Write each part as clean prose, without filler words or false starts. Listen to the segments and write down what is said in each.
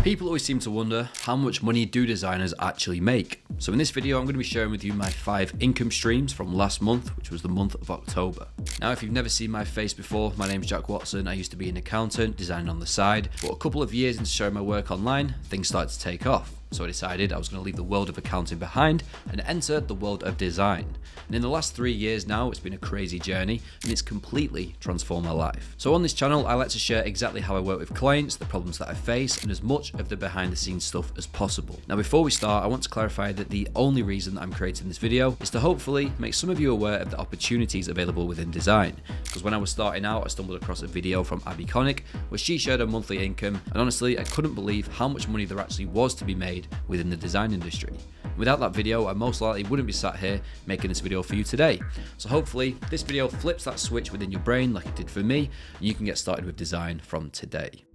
People always seem to wonder, how much money do designers actually make? So in this video, I'm going to be sharing with you my 5 income streams from last month, which was the month of October. Now, if you've never seen my face before, my name's Jack Watson. I used to be an accountant, designing on the side, but a couple of years into sharing my work online, things started to take off. So I decided I was going to leave the world of accounting behind and enter the world of design. And in the last 3 years now, it's been a crazy journey and it's completely transformed my life. So on this channel, I like to share exactly how I work with clients, the problems that I face, and as much of the behind the scenes stuff as possible. Now, before we start, I want to clarify that the only reason that I'm creating this video is to hopefully make some of you aware of the opportunities available within design. Because when I was starting out, I stumbled across a video from Abby Connick where she shared her monthly income, and honestly, I couldn't believe how much money there actually was to be made within the design industry. Without that video, I most likely wouldn't be sat here making this video for you today. So hopefully this video flips that switch within your brain like it did for me, and you can get started with design from today.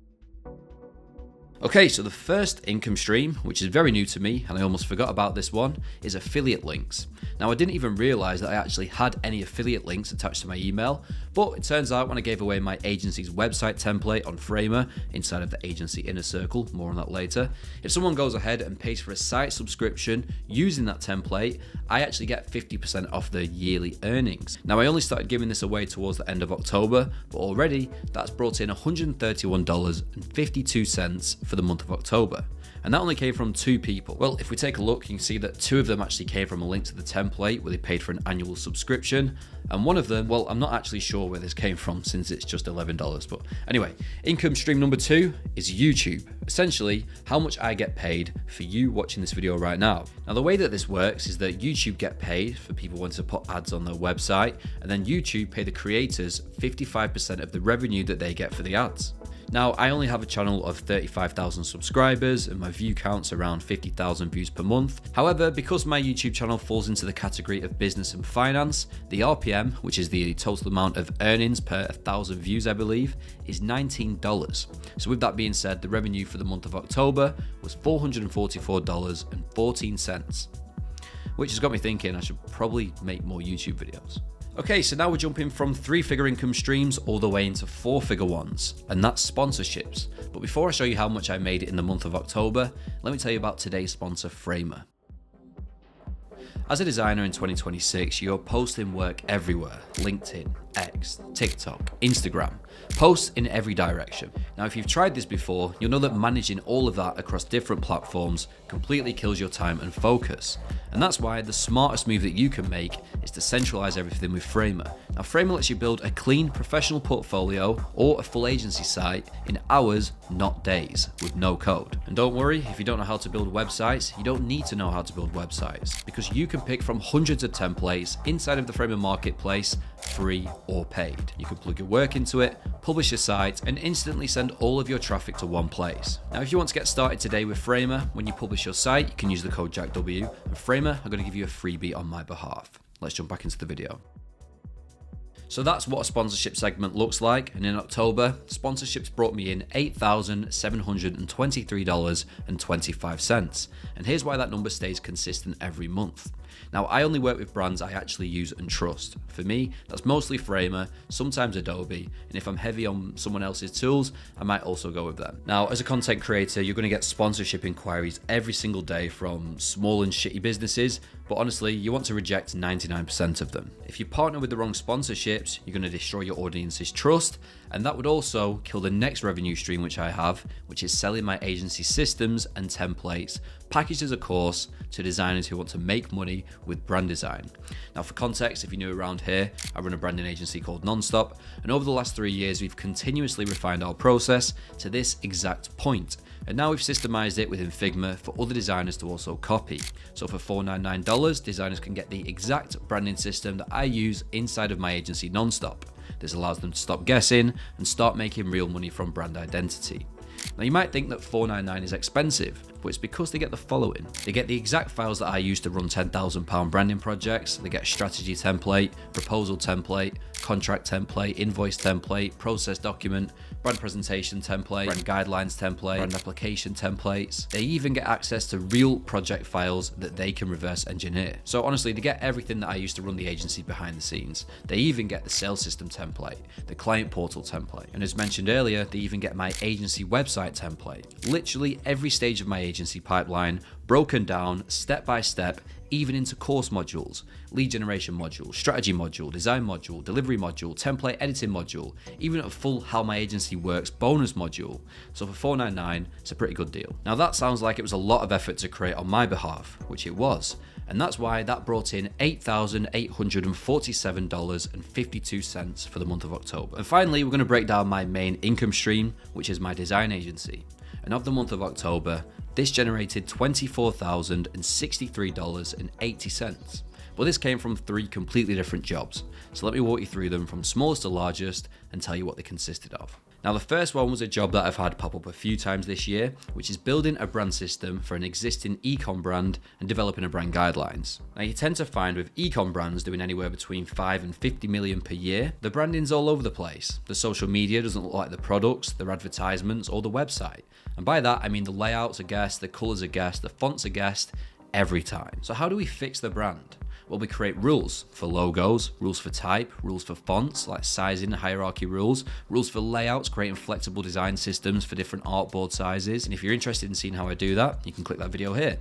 Okay, so the first income stream, which is very new to me, and I almost forgot about this one, is affiliate links. Now, I didn't even realize that I actually had any affiliate links attached to my email, but it turns out when I gave away my agency's website template on Framer inside of the agency inner circle, more on that later, if someone goes ahead and pays for a site subscription using that template, I actually get 50% off their yearly earnings. Now, I only started giving this away towards the end of October, but already that's brought in $131.52 for the month of October. And that only came from 2 people. Well, if we take a look, you can see that 2 of them actually came from a link to the template where they paid for an annual subscription. And one of them, well, I'm not actually sure where this came from since it's just $11. But anyway, income stream number 2 is YouTube. Essentially, how much I get paid for you watching this video right now. Now, the way that this works is that YouTube get paid for people wanting to put ads on their website, and then YouTube pay the creators 55% of the revenue that they get for the ads. Now, I only have a channel of 35,000 subscribers and my view count's around 50,000 views per month. However, because my YouTube channel falls into the category of business and finance, the RPM, which is the total amount of earnings per 1,000 views, I believe, is $19. So with that being said, the revenue for the month of October was $444.14, which has got me thinking I should probably make more YouTube videos. Okay, so now we're jumping from 3-figure income streams all the way into 4-figure ones, and that's sponsorships. But before I show you how much I made in the month of October, let me tell you about today's sponsor, Framer. As a designer in 2026, you're posting work everywhere: LinkedIn, X, TikTok, Instagram, posts in every direction. Now, if you've tried this before, you'll know that managing all of that across different platforms completely kills your time and focus. And that's why the smartest move that you can make is to centralize everything with Framer. Now, Framer lets you build a clean professional portfolio or a full agency site in hours, not days, with no code. And don't worry, if you don't know how to build websites, you don't need to know how to build websites, because you can pick from hundreds of templates inside of the Framer marketplace, free or paid. You can plug your work into it, publish a site, and instantly send all of your traffic to one place. Now, if you want to get started today with Framer, when you publish your site, you can use the code JackW, and Framer are going to give you a freebie on my behalf. Let's jump back into the video. So that's what a sponsorship segment looks like, and in October, sponsorships brought me in $8,723.25, and here's why that number stays consistent every month. Now, I only work with brands I actually use and trust. For me, that's mostly Framer, sometimes Adobe, and if I'm heavy on someone else's tools, I might also go with them. Now, as a content creator, you're going to get sponsorship inquiries every single day from small and shitty businesses, but honestly, you want to reject 99% of them. If you partner with the wrong sponsorships, you're going to destroy your audience's trust, and that would also kill the next revenue stream which I have, which is selling my agency systems and templates packaged as a course to designers who want to make money with brand design. Now, for context, if you're new around here, I run a branding agency called Nonstop, and over the last 3 years, we've continuously refined our process to this exact point. And now we've systemized it within Figma for other designers to also copy. So for $499, designers can get the exact branding system that I use inside of my agency Nonstop. This allows them to stop guessing and start making real money from brand identity. Now, you might think that $499 is expensive, but it's because they get the following. They get the exact files that I use to run £10,000 branding projects. They get a strategy template, proposal template, contract template, invoice template, process document, brand presentation template, brand guidelines template, brand application templates. They even get access to real project files that they can reverse engineer. So honestly, they get everything that I use to run the agency behind the scenes. They even get the sales system template, the client portal template, and as mentioned earlier, they even get my agency website website template. Literally every stage of my agency pipeline, broken down step by step, even into course modules, lead generation module, strategy module, design module, delivery module, template editing module, even a full how my agency works bonus module. So for $4.99, it's a pretty good deal. Now that sounds like it was a lot of effort to create on my behalf, which it was. And that's why that brought in $8,847.52 for the month of October. And finally, we're going to break down my main income stream, which is my design agency. And of the month of October, this generated $24,063.80. Well, this came from 3 completely different jobs. So let me walk you through them from smallest to largest and tell you what they consisted of. Now, the first one was a job that I've had pop up a few times this year, which is building a brand system for an existing e-com brand and developing a brand guidelines. Now, you tend to find with e-com brands doing anywhere between 5 and 50 million per year, the branding's all over the place. The social media doesn't look like the products, their advertisements, or the website. And by that, I mean the layouts are guessed, the colors are guessed, the fonts are guessed every time. So how do we fix the brand? Well, we create rules for logos, rules for type, rules for fonts, like sizing, hierarchy rules for layouts, creating flexible design systems for different artboard sizes. And if you're interested in seeing how I do that, you can click that video here.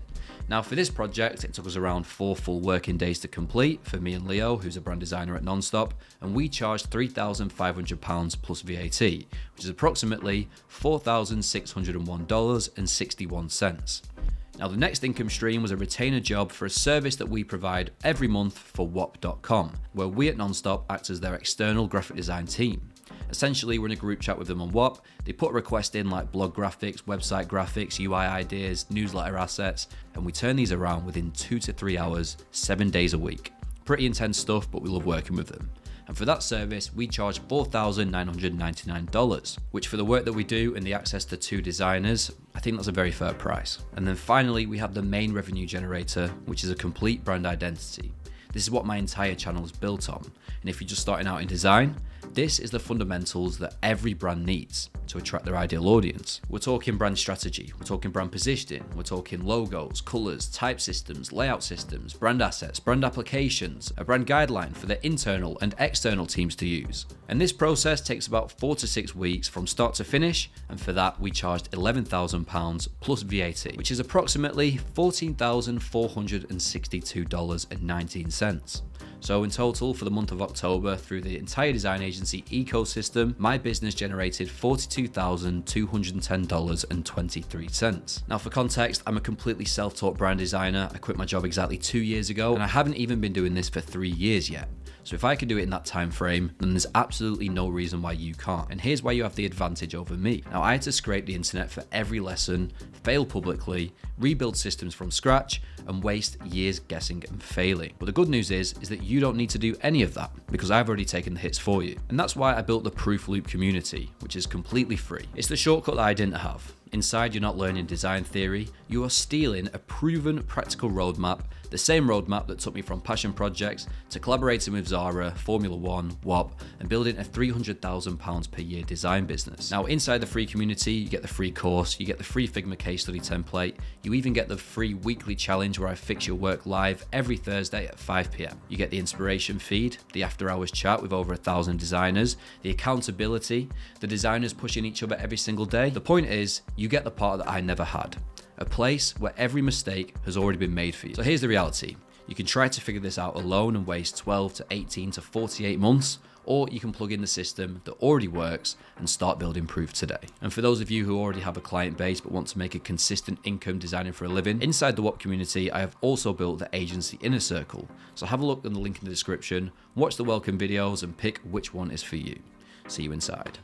Now for this project, it took us around 4 full working days to complete for me and Leo, who's a brand designer at Nonstop, and we charged £3,500 plus VAT, which is approximately $4,601.61. Now the next income stream was a retainer job for a service that we provide every month for Whop.com, where we at Nonstop act as their external graphic design team. Essentially, we're in a group chat with them on Whop. They put a request in like blog graphics, website graphics, UI ideas, newsletter assets, and we turn these around within 2 to 3 hours, 7 days a week. Pretty intense stuff, but we love working with them. And for that service, we charge $4,999, which for the work that we do and the access to 2 designers, I think that's a very fair price. And then finally, we have the main revenue generator, which is a complete brand identity. This is what my entire channel is built on. And if you're just starting out in design, this is the fundamentals that every brand needs to attract their ideal audience. We're talking brand strategy, we're talking brand positioning, we're talking logos, colors, type systems, layout systems, brand assets, brand applications, a brand guideline for the internal and external teams to use. And this process takes about 4 to 6 weeks from start to finish, and for that we charged £11,000 plus VAT, which is approximately $14,462.19. So in total, for the month of October, through the entire design agency ecosystem, my business generated $42,210.23. Now for context, I'm a completely self-taught brand designer. I quit my job exactly 2 years ago, and I haven't even been doing this for 3 years yet. So if I can do it in that time frame, then there's absolutely no reason why you can't. And here's why you have the advantage over me. Now, I had to scrape the internet for every lesson, fail publicly, rebuild systems from scratch, and waste years guessing and failing. But the good news is that you don't need to do any of that, because I've already taken the hits for you. And that's why I built the Proof Loop community, which is completely free. It's the shortcut that I didn't have. Inside, you're not learning design theory, you are stealing a proven practical roadmap, the same roadmap that took me from passion projects to collaborating with Zara, Formula One, Whop, and building a £300,000 per year design business. Now, inside the free community, you get the free course, you get the free Figma case study template, you even get the free weekly challenge where I fix your work live every Thursday at 5 PM. You get the inspiration feed, the after hours chat with over 1,000 designers, the accountability, the designers pushing each other every single day. The point is, you get the part that I never had. A place where every mistake has already been made for you. So here's the reality. You can try to figure this out alone and waste 12 to 18 to 48 months, or you can plug in the system that already works and start building proof today. And for those of you who already have a client base but want to make a consistent income designing for a living, inside the Whop community, I have also built the agency inner circle. So have a look in the link in the description, watch the welcome videos and pick which one is for you. See you inside.